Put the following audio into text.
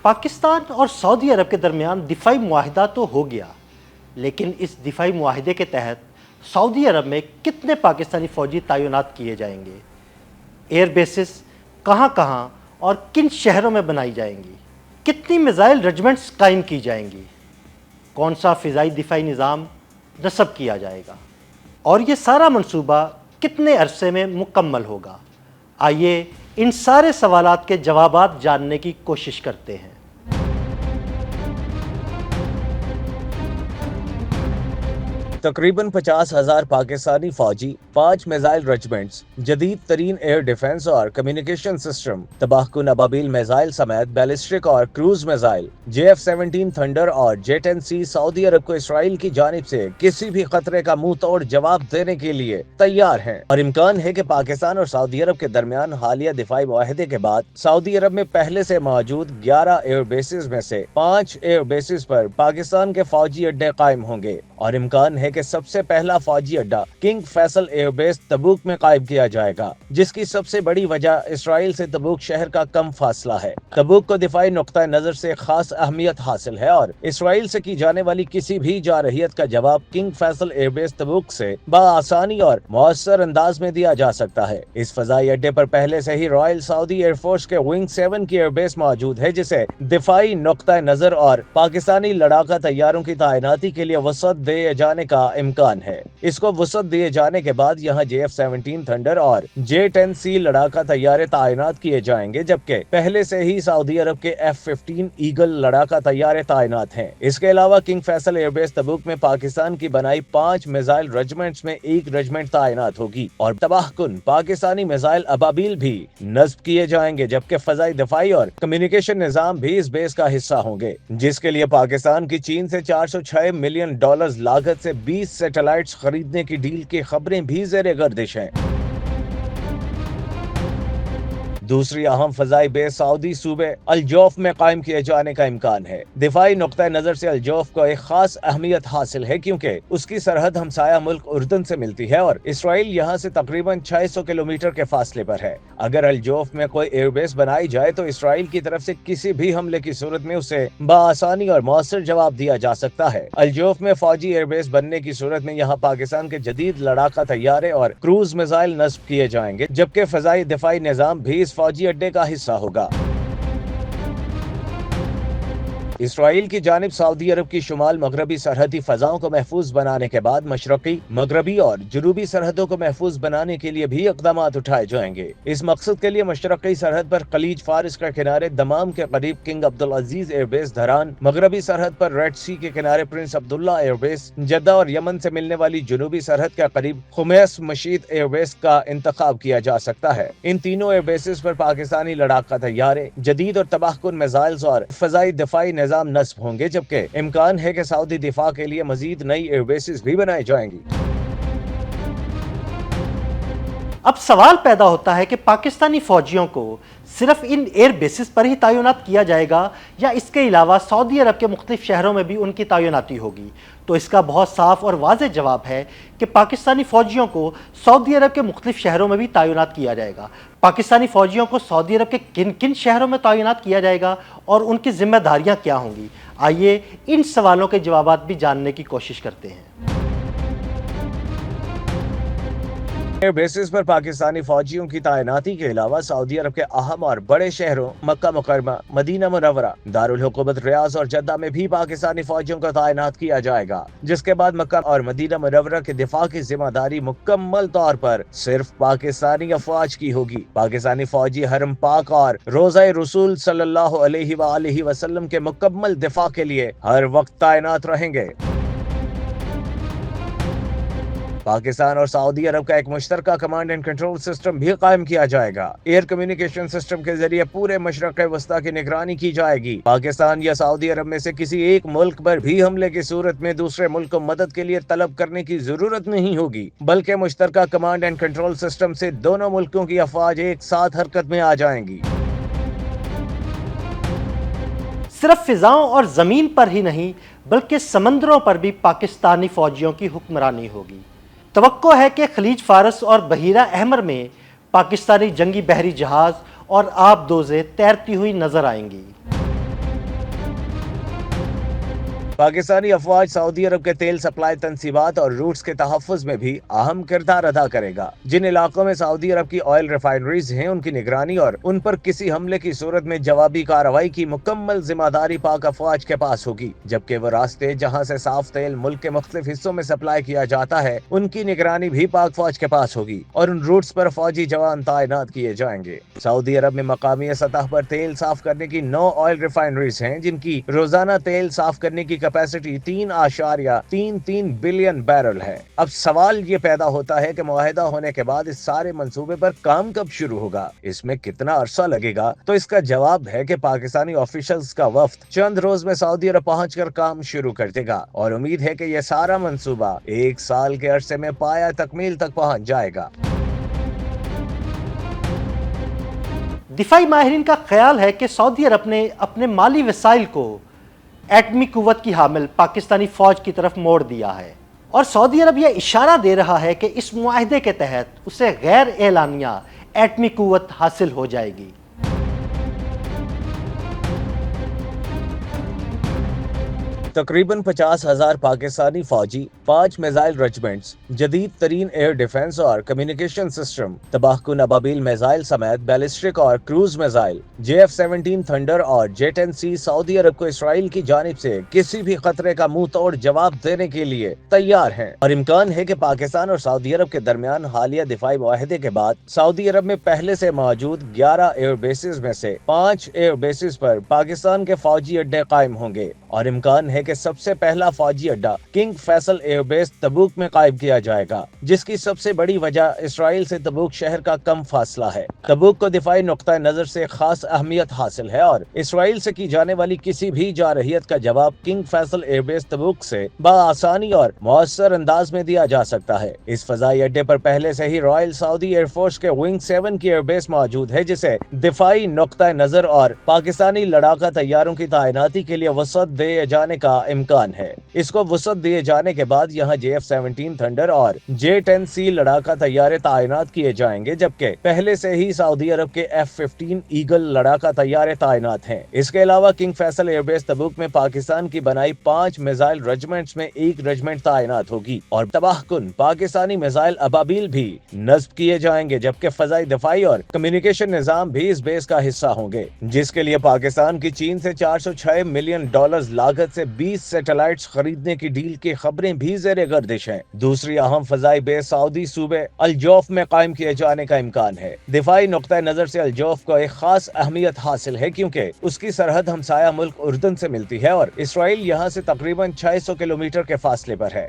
پاکستان اور سعودی عرب کے درمیان دفاعی معاہدہ تو ہو گیا، لیکن اس دفاعی معاہدے کے تحت سعودی عرب میں کتنے پاکستانی فوجی تعینات کیے جائیں گے؟ ایئر بیسز کہاں کہاں اور کن شہروں میں بنائی جائیں گی؟ کتنی میزائل رجمنٹس قائم کی جائیں گی؟ کون سا فضائی دفاعی نظام نصب کیا جائے گا؟ اور یہ سارا منصوبہ کتنے عرصے میں مکمل ہوگا؟ آئیے ان سارے سوالات کے جوابات جاننے کی کوشش کرتے ہیں۔ تقریباً 50,000 پاکستانی فوجی، 5 میزائل رجمنٹس، جدید ترین ایئر ڈیفنس اور کمیونیکیشن سسٹم، تباہ کن ابابیل میزائل سمیت بیلسٹک اور کروز میزائل، JF-17 تھنڈر اور J-10C سعودی عرب کو اسرائیل کی جانب سے کسی بھی خطرے کا منہ توڑ جواب دینے کے لیے تیار ہیں، اور امکان ہے کہ پاکستان اور سعودی عرب کے درمیان حالیہ دفاعی معاہدے کے بعد سعودی عرب میں پہلے سے موجود 11 ایئر بیسز میں سے 5 ایئر بیسز پر پاکستان کے فوجی اڈے قائم ہوں گے، اور امکان ہے کہ سب سے پہلا فوجی اڈا کنگ فیصل ایئر بیس تبوک میں قائم کیا جائے گا، جس کی سب سے بڑی وجہ اسرائیل سے تبوک شہر کا کم فاصلہ ہے۔ تبوک کو دفاعی نقطہ نظر سے خاص اہمیت حاصل ہے، اور اسرائیل سے کی جانے والی کسی بھی جارحیت کا جواب کنگ فیصل ایئر بیس تبوک سے بآسانی اور مؤثر انداز میں دیا جا سکتا ہے۔ اس فضائی اڈے پر پہلے سے ہی رائل سعودی ایئر فورس کے ونگ 7 کی ایئر بیس موجود ہے، جسے دفاعی نقطہ نظر اور پاکستانی لڑاکا طیاروں کی تعیناتی کے لیے وسعت دیے جانے کا امکان ہے۔ اس کو وسعت دیے جانے کے بعد یہاں JF-17 تھنڈر اور J-10C لڑاکا طیارے تعینات کیے جائیں گے، جبکہ پہلے سے ہی سعودی عرب کے F-15 ایگل لڑاکا طیارے تعینات ہیں۔ اس کے علاوہ کنگ فیصل ایئر بیس تبوک میں پاکستان کی بنائی 5 میزائل رجمنٹس میں 1 رجمنٹ تعینات ہوگی، اور تباہ کن پاکستانی میزائل ابابیل بھی نصب کیے جائیں گے، جبکہ فضائی دفاعی اور کمیونیکیشن نظام بھی اس بیس کا حصہ ہوں گے، جس کے لیے پاکستان کی چین سے $406 ملین لاگت سے 20 سیٹلائٹس خریدنے کی ڈیل کی خبریں بھی زیر گردش ہیں۔ دوسری اہم فضائی بیس سعودی صوبے الجوف میں قائم کیے جانے کا امکان ہے۔ دفاعی نقطہ نظر سے الجوف کو ایک خاص اہمیت حاصل ہے، کیونکہ اس کی سرحد ہمسایہ ملک اردن سے ملتی ہے، اور اسرائیل یہاں سے تقریباً 600 کلومیٹر کے فاصلے پر ہے۔ اگر الجوف میں کوئی ایئر بیس بنائی جائے تو اسرائیل کی طرف سے کسی بھی حملے کی صورت میں اسے بآسانی اور مؤثر جواب دیا جا سکتا ہے۔ الجوف میں فوجی ایئر بیس بننے کی صورت میں یہاں پاکستان کے جدید لڑاکا طیارے اور کروز میزائل نصب کیے جائیں گے، جبکہ فضائی دفاعی نظام بھی اس فوجی اڈے کا حصہ ہوگا۔ اسرائیل کی جانب سعودی عرب کی شمال مغربی سرحدی فضاؤں کو محفوظ بنانے کے بعد مشرقی، مغربی اور جنوبی سرحدوں کو محفوظ بنانے کے لیے بھی اقدامات اٹھائے جائیں گے۔ اس مقصد کے لیے مشرقی سرحد پر خلیج فارس کے کنارے دمام کے قریب کنگ عبدالعزیز ایئر بیس دھران، مغربی سرحد پر ریڈ سی کے کنارے پرنس عبداللہ ایئر بیس، جدہ اور یمن سے ملنے والی جنوبی سرحد کے قریب خمیس مشیط ایئر بیس کا انتخاب کیا جا سکتا ہے۔ ان تینوں ایئر بیسز پر پاکستانی لڑاکا طیارے، جدید اور تباہ کن میزائلز اور فضائی دفاعی نظام نصب ہوں گے، جبکہ امکان ہے کہ سعودی دفاع کے لیے مزید نئی ایئر بیسز بھی بنائی جائیں گی۔ اب سوال پیدا ہوتا ہے کہ پاکستانی فوجیوں کو صرف ان ایئر بیسز پر ہی تعینات کیا جائے گا، یا اس کے علاوہ سعودی عرب کے مختلف شہروں میں بھی ان کی تعیناتی ہوگی؟ تو اس کا بہت صاف اور واضح جواب ہے کہ پاکستانی فوجیوں کو سعودی عرب کے مختلف شہروں میں بھی تعینات کیا جائے گا۔ پاکستانی فوجیوں کو سعودی عرب کے کن کن شہروں میں تعینات کیا جائے گا اور ان کی ذمہ داریاں کیا ہوں گی؟ آئیے ان سوالوں کے جوابات بھی جاننے کی کوشش کرتے ہیں۔ ایئر بیسز پر پاکستانی فوجیوں کی تعیناتی کے علاوہ سعودی عرب کے اہم اور بڑے شہروں مکہ مکرمہ، مدینہ منورہ، دارالحکومت ریاض اور جدہ میں بھی پاکستانی فوجیوں کو تعینات کیا جائے گا، جس کے بعد مکہ اور مدینہ منورہ کے دفاع کی ذمہ داری مکمل طور پر صرف پاکستانی افواج کی ہوگی۔ پاکستانی فوجی حرم پاک اور روضہ رسول صلی اللہ علیہ وآلہ وسلم کے مکمل دفاع کے لیے ہر وقت تعینات رہیں گے۔ پاکستان اور سعودی عرب کا ایک مشترکہ کمانڈ اینڈ کنٹرول سسٹم بھی قائم کیا جائے گا۔ ایئر کمیونیکیشن سسٹم کے ذریعے پورے مشرق وسطیٰ کی نگرانی کی جائے گی۔ پاکستان یا سعودی عرب میں سے کسی ایک ملک پر بھی حملے کی صورت میں دوسرے ملک کو مدد کے لیے طلب کرنے کی ضرورت نہیں ہوگی، بلکہ مشترکہ کمانڈ اینڈ کنٹرول سسٹم سے دونوں ملکوں کی افواج ایک ساتھ حرکت میں آ جائیں گی۔ صرف فضاؤں اور زمین پر ہی نہیں بلکہ سمندروں پر بھی پاکستانی فوجیوں کی حکمرانی ہوگی۔ توقع ہے کہ خلیج فارس اور بحیرہ احمر میں پاکستانی جنگی بحری جہاز اور آبدوزیں تیرتی ہوئی نظر آئیں گی۔ پاکستانی افواج سعودی عرب کے تیل سپلائی تنصیبات اور روٹس کے تحفظ میں بھی اہم کردار ادا کرے گا۔ جن علاقوں میں سعودی عرب کی آئل ریفائنریز ہیں ان کی نگرانی اور ان پر کسی حملے کی صورت میں جوابی کارروائی کی مکمل ذمہ داری پاک افواج کے پاس ہوگی، جبکہ وہ راستے جہاں سے صاف تیل ملک کے مختلف حصوں میں سپلائی کیا جاتا ہے ان کی نگرانی بھی پاک فوج کے پاس ہوگی اور ان روٹس پر فوجی جوان تعینات کیے جائیں گے۔ سعودی عرب میں مقامی سطح پر تیل صاف کرنے کی 9 آئل ریفائنریز ہیں جن کی روزانہ تیل صاف کرنے کی کیپیسٹی 3.33 بلین بیرل ہے۔ اب سوال یہ پیدا ہوتا ہے کہ معاہدہ ہونے کے بعد اس سارے منصوبے پر کام کب شروع ہوگا، اس میں کتنا عرصہ لگے گا؟ تو اس کا جواب ہے کہ پاکستانی آفیشلز کا وفد چند روز میں سعودی عرب پہنچ کر کام شروع کر دے گا اور امید ہے کہ یہ سارا منصوبہ 1 سال کے عرصے میں پایہ تکمیل تک پہنچ جائے گا۔ دفاعی ماہرین کا خیال ہے کہ سعودی عرب نے اپنے مالی وسائل کو ایٹمی قوت کی حامل پاکستانی فوج کی طرف موڑ دیا ہے، اور سعودی عرب یہ اشارہ دے رہا ہے کہ اس معاہدے کے تحت اسے غیر اعلانیہ ایٹمی قوت حاصل ہو جائے گی۔ تقریباً 50,000 پاکستانی فوجی، 5 میزائل رجمنٹس، جدید ترین ایئر ڈیفنس اور کمیونیکیشن سسٹم، تباہ کن ابابیل میزائل سمیت بیلسٹک اور کروز میزائل، JF-17 تھنڈر اور J-10C سعودی عرب کو اسرائیل کی جانب سے کسی بھی خطرے کا منہ توڑ جواب دینے کے لیے تیار ہیں، اور امکان ہے کہ پاکستان اور سعودی عرب کے درمیان حالیہ دفاعی معاہدے کے بعد سعودی عرب میں پہلے سے موجود 11 ایئر بیسز میں سے 5 ایئر بیسز پر پاکستان کے فوجی اڈے قائم ہوں گے، اور امکان ہے کہ سب سے پہلا فوجی اڈا کنگ فیصل ایئر بیس تبوک میں قائم کیا جائے گا، جس کی سب سے بڑی وجہ اسرائیل سے تبوک شہر کا کم فاصلہ ہے۔ تبوک کو دفاعی نقطہ نظر سے خاص اہمیت حاصل ہے اور اسرائیل سے کی جانے والی کسی بھی جارحیت کا جواب کنگ فیصل ایئر بیس تبوک سے بآسانی اور مؤثر انداز میں دیا جا سکتا ہے۔ اس فضائی اڈے پر پہلے سے ہی رائل سعودی ایئر فورس کے ونگ 7 کی ایئر بیس موجود ہے، جسے دفاعی نقطہ نظر اور پاکستانی لڑاکا طیاروں کی تعیناتی کے لیے وسعت دیے جانے کا امکان ہے۔ اس کو وسعت دیے جانے کے بعد یہاں JF-17 تھنڈر اور J-10C لڑاکا طیارے تعینات کیے جائیں گے، جبکہ پہلے سے ہی سعودی عرب کے F-15 ایگل لڑاکا طیارے تعینات ہیں۔ اس کے علاوہ کنگ فیصل ایئر بیس تبوک میں پاکستان کی بنائی 5 میزائل رجمنٹس میں 1 رجمنٹ تعینات ہوگی، اور تباہ کن پاکستانی میزائل ابابیل بھی نصب کیے جائیں گے، جبکہ فضائی دفاعی اور کمیونیکیشن نظام بھی اس بیس کا حصہ ہوں گے، جس کے لیے پاکستان کی چین سے $406 ملین لاگت سے 20 سیٹلائٹس خریدنے کی ڈیل کی خبریں بھی زیر گردش ہیں۔ دوسری اہم فضائی بیس سعودی صوبے الجوف میں قائم کیے جانے کا امکان ہے۔ دفاعی نقطہ نظر سے الجوف کو ایک خاص اہمیت حاصل ہے، کیونکہ اس کی سرحد ہمسایہ ملک اردن سے ملتی ہے اور اسرائیل یہاں سے تقریباً 600 کلومیٹر کے فاصلے پر ہے۔